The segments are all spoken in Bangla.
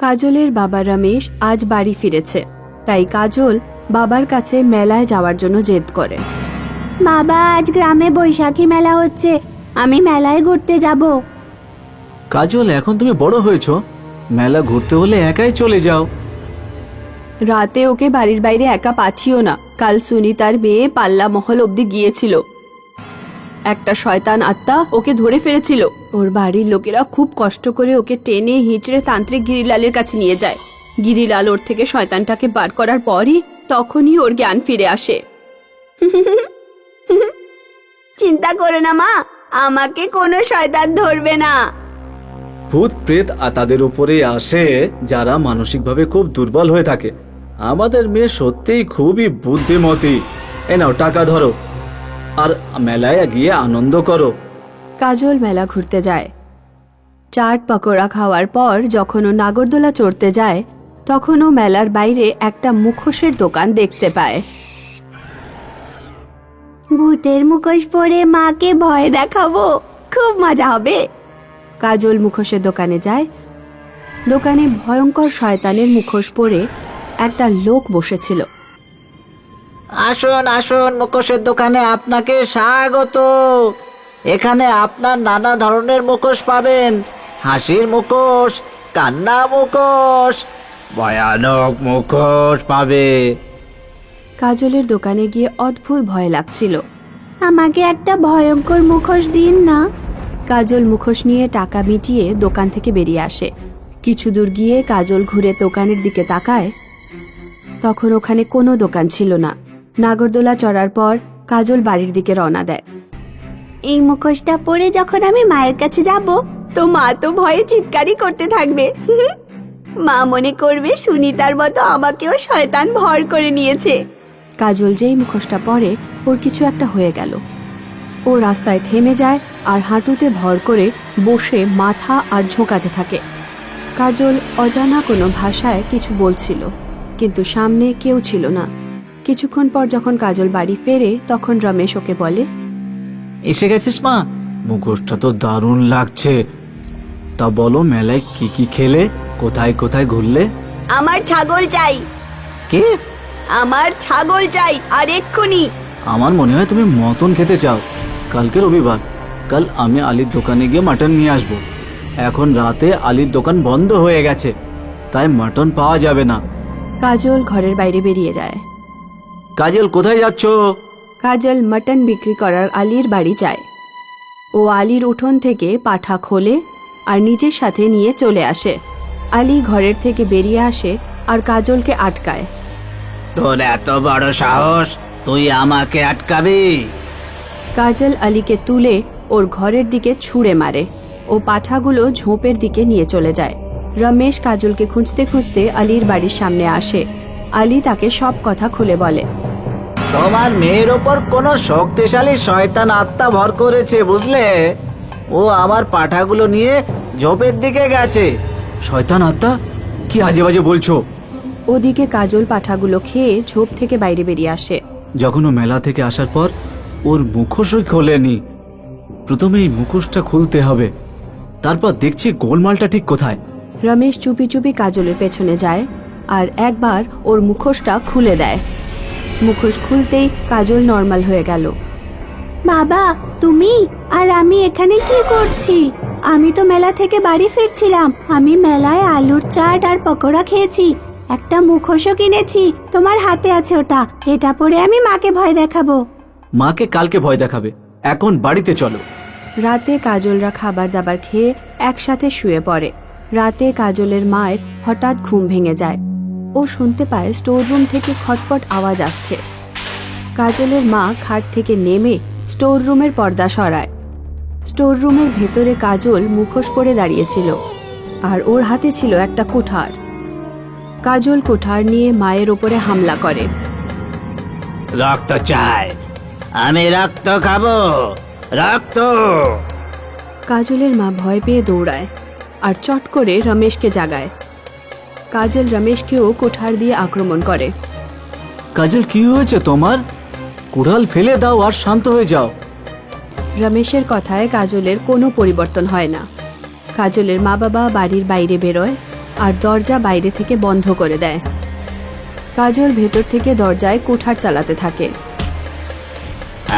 কাজলের বাবা রমেশ আজ বাড়ি ফিরেছে, তাই কাজল বাবার কাছে মেলায় যাওয়ার জন্য জেদ করে। বাবা, আজ গ্রামে বৈশাখী মেলা হচ্ছে, আমি মেলায় ঘুরতে যাব। কাজল, এখন তুমি বড় হয়েছো, মেলা ঘুরতে হলে একাই চলে যাও। রাতে ওকে বাড়ির বাইরে একা পাঠিও না। কাল সুনিতার মেয়ে পাল্লা মহল অব্দি গিয়েছিল, একটা শয়তান আত্মা ওকে ধরে ফেলেছিল। ওর বাড়ির লোকেরা খুব কষ্ট করে ওকে টেনে হিঁচড়ে তান্ত্রিক গিরিলালের কাছে নিয়ে যায়। গিরিলাল ওর থেকে শয়তানটাকে বার করার পরই তখনই ওর জ্ঞান ফিরে আসে। চিন্তা করো না মা, আমাকে কোনো শয়তান ধরবে না। ভূত প্রেত তাদের উপরে আসে যারা মানসিকভাবে খুব দুর্বল হয়ে থাকে। আমাদের মেয়ে সত্যিই খুবই বুদ্ধিমতী। এ নাও টাকা ধরো আর মেলায় গিয়ে আনন্দ করো। কাজল মেলা ঘুরতে যায়। চাট পকোড়া খাওয়ার পর যখন ও নাগরদোলা চড়তে যায়, তখন ও মেলার বাইরে একটা মুখোশের দোকান দেখতে পায়। ভূতের মুখোশ পরে মাকে ভয় দেখাবো, খুব মজা হবে। কাজল মুখোশের দোকানে যায়। দোকানে ভয়ঙ্কর শয়তানের মুখোশ পরে একটা লোক বসেছিল। আসুন আসুন, মুখোশের দোকানে আপনাকে স্বাগত। এখানে আপনার নানা ধরনের মুখোশ পাবেন। হাসির মুখোশ, কান্না মুখোশ, ভয়ানক মুখোশ পাবে। কাজলের দোকানে গিয়ে অদ্ভুত ভয় লাগছিল। আমাকে একটা ভয়ঙ্কর মুখোশ দিন না। কাজল মুখোশ নিয়ে টাকা মিটিয়ে দোকান থেকে বেরিয়ে আসে। কিছু দূর গিয়ে কাজল ঘুরে দোকানের দিকে তাকায়, তখন ওখানে কোনো দোকান ছিল না। নাগরদোলা চড়ার পর কাজল বাড়ির দিকে রওনা দেয়। এই মুখোশটা পরে যখন আমি মায়ের কাছে যাব, তো মা তো ভয়ে চিৎকারই করতে থাকবে। মা মনে করবে সুনিতার মতো আমাকেও শয়তান ভর করে নিয়েছে। কাজল যেই মুখোশটা পরে, ওর কিছু একটা হয়ে গেল। ও রাস্তায় থেমে যায় আর হাঁটুতে ভর করে বসে মাথা আর ঝোঁকাতে থাকে। কাজল অজানা কোনো ভাষায় কিছু বলছিল, কিন্তু সামনে কেউ ছিল না। কিছুক্ষণ পর যখন কাজল বাড়ি ফেরে, তখন রমেশ ওকে বলে, এসে গেছিস মা? মুখোশটা তো দারুণ লাগছে। তা বলো, মেলায় কি কি খেলে, কোথায় কোথায় ঘুরলে? আমার ছাগল চাই। কে? আমার ছাগল চাই, আর এক্ষুনি। আমার মনে হয় তুমি মটন খেতে চাও। কালকে রবিবার, কাল আমি আলীর দোকানে গিয়ে মাটন নিয়ে আসবো। এখন রাতে আলীর দোকান বন্ধ হয়ে গেছে, তাই মাটন পাওয়া যাবে না। কাজল ঘরের বাইরে বেরিয়ে যায়। কাজল, কোথায় যাচ্ছ? কাজল মটন বিক্রি করার আলীর বাড়ি যায়। ও আলীর উঠোন থেকে পাঠা খোলে আর নিজের সাথে নিয়ে চলে আসে। আলী ঘরের থেকে বেরিয়ে আসে আর কাজলকে আটকায়। তোর এত বড় সাহস, তুই আমাকে আটকাবি? কাজল আলীকে তুলে ওর ঘরের দিকে ছুঁড়ে মারে। ও পাঠাগুলো ঝোপের দিকে নিয়ে চলে যায়। রমেশ কাজলকে খুঁজতে খুঁজতে আলীর বাড়ির সামনে আসে। আলী তাকে সব কথা খুলে বলে। তোমার মেয়ের ওপর কোনো শক্তিশালী শয়তান আত্মা ভর করেছে, বুঝলে? ও আমার পাঠাগুলো নিয়ে ঝোপের দিকে গেছে। শয়তান আত্মা? কি আজে বাজে বলছো? ওদিকে কাজল পাঠাগুলো খেয়ে ঝোপ থেকে বাইরে বেরিয়ে আসে। যখন ও মেলা থেকে আসার পর ওর মুখোশই খোলেনি। প্রথমে এই মুখোশটা খুলতে হবে, তারপর দেখছি গোলমালটা ঠিক কোথায়। রমেশ চুপি চুপি কাজলের পেছনে যায় আর একবার ওর মুখোশটা খুলে দেয়। মুখোশ খুলতেই কাজল নর্মাল হয়ে গেল। বাবা, তুমি আর আমি এখানে কি করছি? আমি তো মেলা থেকে বাড়ি ফিরছিলাম। আমি মেলায় আলুর চাট আর পকোড়া খেয়েছি, একটা মুখোশও কিনেছি। তোমার হাতে আছে ওটা, এটা পরে আমি মাকে ভয় দেখাবো। মাকে কালকে ভয় দেখাবে, এখন বাড়িতে চলো। রাতে কাজলরা খাবার দাবার খেয়ে একসাথে শুয়ে পড়ে। রাতে কাজলের মায়ের হঠাৎ ঘুম ভেঙে যায়। ও শুনতে পায় স্টোর রুম থেকে খটপট আওয়াজ আসছে। কাজলের মা খাট থেকে নেমে স্টোর রুমের পর্দা সরায়। স্টোর রুমের ভেতরে কাজল মুখোশ পরে দাঁড়িয়েছিল আর ওর হাতে ছিল একটা কুঠার। কাজল কুঠার নিয়ে মায়ের ওপরে হামলা করে। রক্ত চাই, আমি রক্ত খাবো, রক্ত। কাজলের মা ভয় পেয়ে দৌড়ায় আর চট করে রমেশকে জাগায়। কাজল রমেশকেও কুঠার দিয়ে আক্রমণ করে। কাজল, কি হয়েছে তোমার? কুড়াল ফেলে দাও আর শান্ত হয়ে যাও। রমেশের কথায় কাজলের কোনো পরিবর্তন হয় না। কাজলের মা বাবা বাড়ির বাইরে বেরোয় আর দরজা বাইরে থেকে বন্ধ করে দেয়। কাজল ভেতর থেকে দরজায় কুঠার চালাতে থাকে।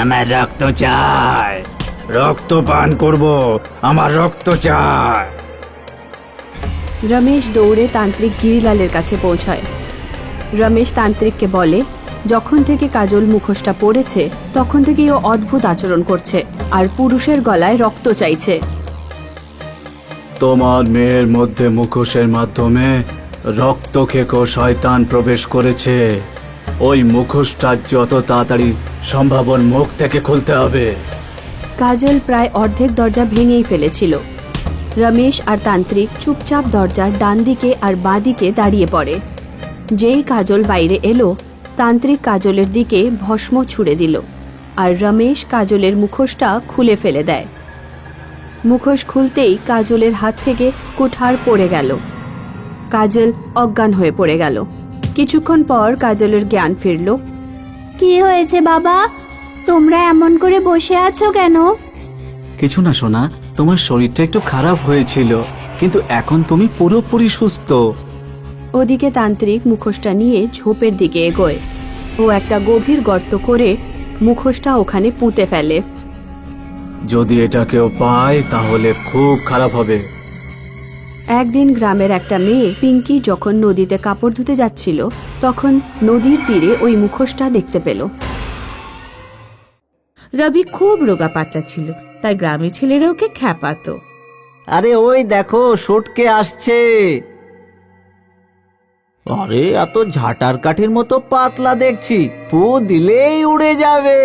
আমার রক্ত চাই, রক্ত পান করব, আমার রক্ত চাই। রমেশ দৌড়ে তান্ত্রিক গিরিলালের কাছে পৌঁছায়। রমেশ তান্ত্রিককে বলে, যখন থেকে কাজল মুখোশটা পড়েছে তখন থেকেই ও অদ্ভুত আচরণ করছে আর পুরুষের গলায় রক্ত চাইছে। তোমার মেয়ের মধ্যে মুখোশের মাধ্যমে রক্ত খেকো শয়তান প্রবেশ করেছে। ওই মুখোশটা যত তাড়াতাড়ি সম্ভব ওর মুখ থেকে খুলতে হবে। কাজল প্রায় অর্ধেক দরজা ভেঙেই ফেলেছিল। রমেশ আর তান্ত্রিক চুপচাপ দরজার ডান দিকে আর বাঁ দিকে দাঁড়িয়ে পড়ে। যেই কাজল বাইরে এলো, তান্ত্রিক কাজলের দিকে ভস্ম ছুড়ে দিল আর রমেশ কাজলের মুখোশটা খুলে ফেলে দেয়। মুখোশ খুলতেই কাজলের হাত থেকে কুঠার পড়ে গেল। কাজল অজ্ঞান হয়ে পড়ে গেল। কিছুক্ষণ পর কাজলের জ্ঞান ফিরল। কি হয়েছে বাবা, তোমরা এমন করে বসে আছো কেন? কিছু না সোনা, তোমার শরীরটা একটু খারাপ হয়েছিল, কিন্তু এখন তুমি পুরোপুরি সুস্থ। ওদিকে তান্ত্রিক মুখোশটা নিয়ে ঝোপের দিকে এগোয়। ও একটা গভীর গর্ত করে মুখোশটা ওখানে পুঁতে ফেলে। যদি এটা কেউ পায় তাহলে খুব খারাপ হবে। একদিন গ্রামের একটা মেয়ে পিঙ্কি যখন নদীতে কাপড় ধুতে যাচ্ছিল, তখন নদীর তীরে ওই মুখোশটা দেখতে পেল। রবি খুব রোগা পাতলা ছিল, তাই গ্রামের ছেলেরা ওকে খ্যাপাতো। আরে ওই দেখো, সুটকে আসছে। আরে এত ঝাঁটার কাঠির মতো পাতলা দেখছি, পু দিলেই উড়ে যাবে।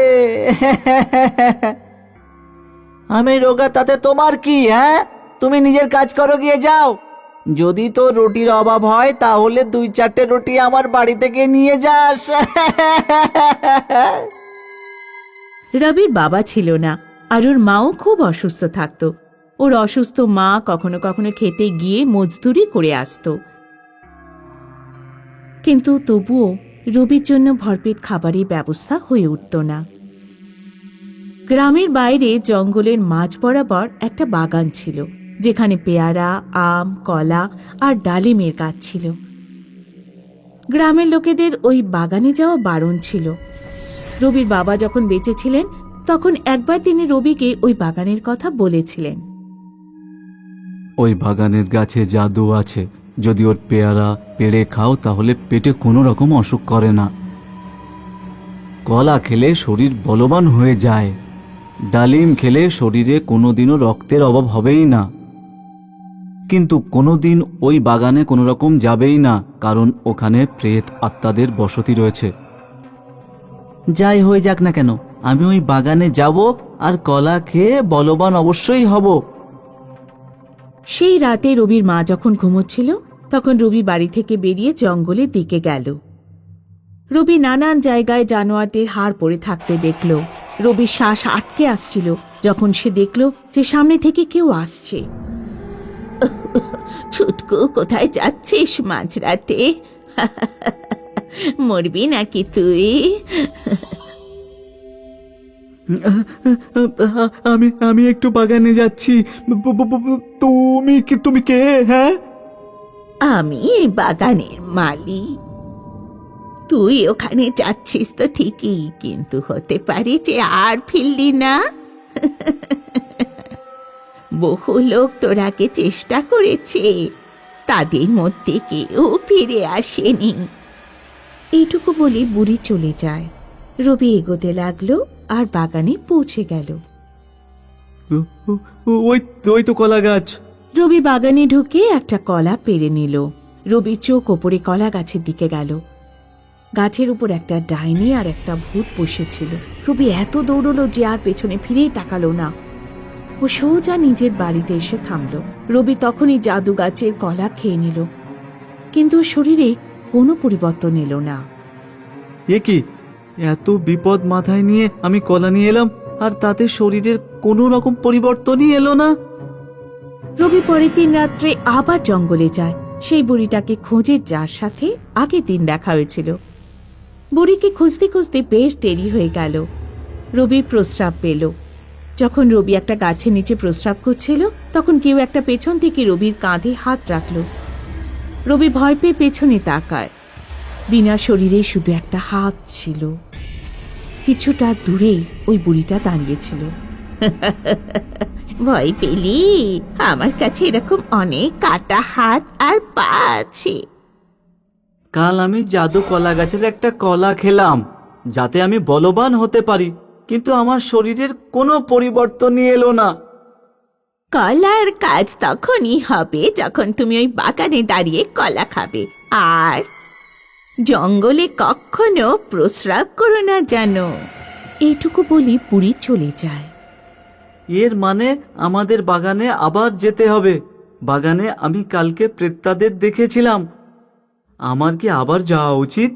আমি রোগা, তাতে তোমার কি? হ্যাঁ, তুমি নিজের কাজ করো, গিয়ে যাও। যদি তো রুটির অভাব হয় তাহলে 2-4টে রুটি আমার বাড়ি থেকে নিয়ে যাস। রবির বাবা ছিল না, আর ওর মাও খুব অসুস্থ থাকতো। ওর অসুস্থ মা কখনো কখনো খেতে গিয়ে মজদুরি করে আসতো, কিন্তু তবুও রবির জন্য ভরপেট খাবারের ব্যবস্থা হয়ে উঠত না। গ্রামের বাইরে জঙ্গলের মাঝ বরাবর একটা বাগান ছিল, যেখানে পেয়ারা, আম, কলা আর ডালিমের গাছ ছিল। গ্রামের লোকেদের ওই বাগানে যাওয়া বারণ ছিল। রবির বাবা যখন বেঁচে ছিলেন তখন একবার তিনি রবিকে ওই বাগানের কথা বলেছিলেন। ওই বাগানের গাছে জাদু আছে, যদি ওর পেয়ারা পেড়ে খাও তাহলে পেটে কোনো রকম অসুখ করে না। কলা খেলে শরীর বলবান হয়ে যায়, ডালিম খেলে শরীরে কোনোদিনও রক্তের অভাব হবেই না। কিন্তু কোনোদিন ওই বাগানে কোনো রকম যাবেই না, কারণ ওখানে প্রেত আত্মাদের বসতি রয়েছে। যাই হয়ে যাক না কেন, আমি ওই বাগানে যাব আর কলা খেয়ে বলবান অবশ্যই হব। সেই রাতে রবির মা যখন ঘুমোচ্ছিল তখন রবি বাড়ি থেকে বেরিয়ে জঙ্গলের দিকে গেল। রবি নানান জায়গায় জানোয়ারদের হাড় পড়ে থাকতে দেখল। রবির শ্বাস আটকে আসছিল যখন সে দেখল যে সামনে থেকে কেউ আসছে। ছুটকু, কোথায় যাচ্ছিস মাঝরাতে? মরবি নাকি তুই? আমি একটু বাগানে যাচ্ছি। তুমি কে? হ্যাঁ, আমি এই বাগানের মালি। তুই ওখানে যাচ্ছিস তো ঠিকই, কিন্তু হতে পারে যে আর ফিরলি না। বহু লোক তোর আগে চেষ্টা করেছে, তাদের মধ্যে কেউ ফিরে আসেনি। এইটুকু বলে বুড়ি চলে যায়। রবি এগোতে লাগলো আর বাগানে পৌঁছে গেল। ওই তো কলা গাছ। রবি বাগানে ঢুকে একটা কলা পেরে নিল। রবি চোখ ওপরে কলা গাছের দিকে গেল। গাছের উপর একটা ডাইনি আর একটা ভূত বসেছিল। রবি এত দৌড়লো যে আর পেছনে ফিরেই তাকালো না। ও সোজা নিজের বাড়িতে এসে থামল। রবি তখনই জাদু গাছের কলা খেয়ে নিল, কিন্তু শরীরে কোনো পরিবর্তন এলো না। এ কি, এত বিপদ মাথায় নিয়ে আমি কলা নিয়ে এলাম আর তাতে শরীরের কোনো রকম পরিবর্তনই এলো না। রবি পরের দিন রাত্রে আবার জঙ্গলে যায়, সেই বুড়িটাকে খোঁজে যার সাথে আগের দিন দেখা হয়েছিল। বুড়িকে খুঁজতে খুঁজতে বেশ দেরি হয়ে গেল। রবির প্রস্রাব পেল। যখন রবি একটা গাছের নিচে প্রস্রাব করছিল তখন কেউ একটা পেছন থেকে রবির কাঁধে হাত রাখল। রবি ভয় পেয়ে পেছনে তাকায়। বিনা শরীরে শুধু একটা হাত ছিল। কিছুটা দূরেই ওই বুড়িটা দাঁড়িয়েছিল। ভয় পেলি? আমার কাছে এরকম অনেক কাটা হাত আর পা আছে। কাল আমি জাদু কলা গাছের একটা কলা খেলাম যাতে আমি বলবান হতে পারি, কিন্তু আমার শরীরের কোনো পরিবর্তনই এলো না। কলার কাজ তখনই হবে যখন তুমি ওই বাগানে দাঁড়িয়ে কলা খাবে। আর জঙ্গলে কখনো প্রস্রাব করো না জানো। এইটুকু বলি বুড়ি চলে যায়। এর মানে আমাদের বাগানে আবার যেতে হবে। বাগানে আমি কালকে প্রেত্তাদের দেখেছিলাম। আমার কি আবার যাওয়া উচিত?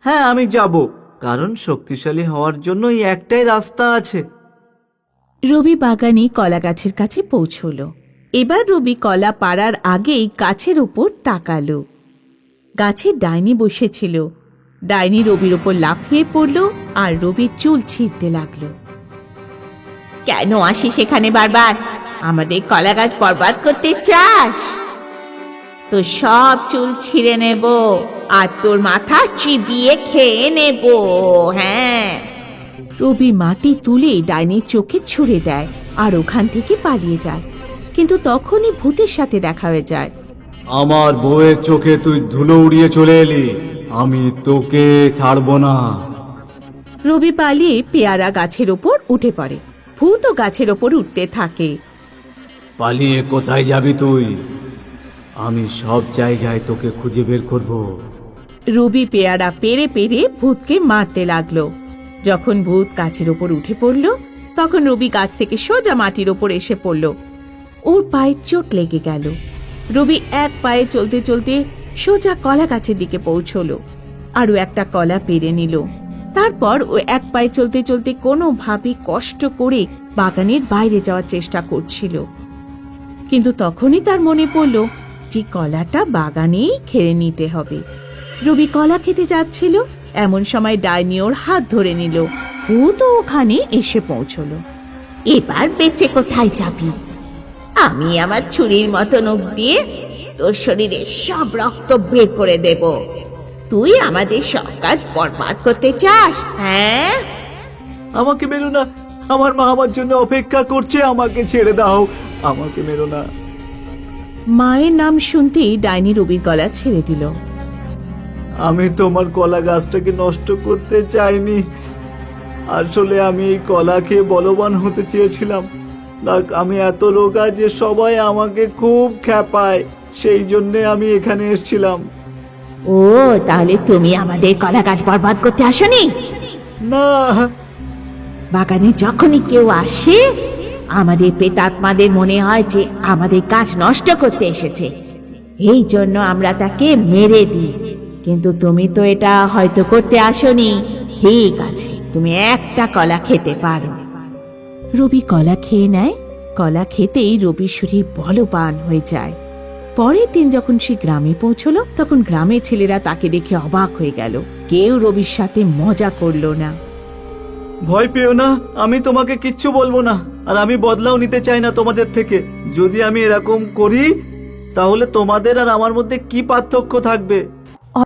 হ্যাঁ, আমি যাব, কারণ শক্তিশালী হওয়ার জন্য এই একটাই রাস্তা আছে। রবি বাগানে কলা গাছের কাছে পৌঁছলো। এবার রবি কলা পাড়ার আগেই গাছের ওপর তাকালো। গাছে ডাইনি বসেছিল। ডাইনি রবির ওপর লাফিয়ে পড়ল আর রবির চুল ছিঁড়তে লাগলো। কেন আসিস সেখানে বারবার? আমাদের কলা গাছ বরবাদ করতে চাস? তো সব চুল ছিঁড়ে নেব আর তোর মাথা চিবিয়ে খেয়ে নেব। হ্যাঁ। রবি মাটি তুলে ডাইনির চোখে ছুঁড়ে দেয় আর ওখান থেকে পালিয়ে যায়। কিন্তু তখনই ভূতের সাথে দেখা হয়ে যায়। আমার বউয়ের চোখে তুই ধুলো উড়িয়ে চলে এলি, আমি তোকে ছাড়বো না। রবি পালিয়ে পেয়ারা গাছের ওপর উঠে পড়ে। ভূতও গাছের ওপর উঠতে থাকে। পালিয়ে কোথায় যাবি তুই? আমি সব জায়গায় তোকে খুঁজে বের করব। রবি পেয়ারা পেরে পেরে ভূতকে মারতে লাগলো। যখন ভূত গাছের ওপর উঠে পড়ল, তখন রবি গাছ থেকে সোজা মাটির ওপর এসে পড়ল। ওর পায়ে চোট লেগে গেল। রবি এক পায়ে চলতে চলতে সোজা কলা গাছের দিকে পৌঁছলো। আরও একটা কলা পেরে নিল। তারপর ও এক পায়ে চলতে চলতে কোনোভাবে কষ্ট করে বাগানের বাইরে যাওয়ার চেষ্টা করছিল। কিন্তু তখনই তার মনে পড়ল যে কলাটা বাগানেই খেয়ে নিতে হবে। রবি কলা খেতে যাচ্ছিল, এমন সময় ডাইনি ওর হাত ধরে নিল। ভূত ওখানে এসে পৌঁছলো। এবার বেঁচে কোথায় যাবি? আমি আমার ছুরির মতো নখ দিয়ে তোর শরীরে সব রক্ত বের করে দেব। তুই আমাদের সব কাজ বরবাদ করতে চাস? হ্যাঁ। আমাকে মেরো না, আমার মা আমার জন্য অপেক্ষা করছে। আমাকে ছেড়ে দাও, আমাকে মেরো না। মায়ের নাম শুনতেই ডাইনি রবির গলা ছেড়ে দিল। আমি তোমার কলা গাছটাকে নষ্ট করতে চাইনি। আসলে আমি এই কলা খেয়ে বলবান হতে চেয়েছিলাম। আমি এত রোগা যে সবাই আমাকে খুব খ্যাপায়, সেই জন্যে আমি এখানে এসেছিলাম। ও, তাহলে তুমি আমাদের কলা গাছ বরবাদ করতে আসনি? না, বাগানে যখনই কেউ আসে আমাদের প্রেতাত্মাদের মনে হয় যে আমাদের গাছ নষ্ট করতে এসেছে। এই জন্য আমরা তাকে মেরে দিই। কিন্তু তুমি তো এটা হয়তো করতে আসনি। ঠিক আছে, তুমি একটা কলা খেতে পারো। রবি কলা খেয়ে নেয়। কলা খেতেই রবির শরীর বলবান হয়ে যায়। পরের দিন যখন সে গ্রামে পৌঁছলো, তখন গ্রামের ছেলেরা তাকে দেখে অবাক হয়ে গেল। কেউ রবির সাথে মজা করলো না। ভয় পেও না, আমি তোমাকে কিচ্ছু বলবো না। আর আমি বদলাও নিতে চাই না তোমাদের থেকে। যদি আমি এরকম করি তাহলে তোমাদের আর আমার মধ্যে কি পার্থক্য থাকবে?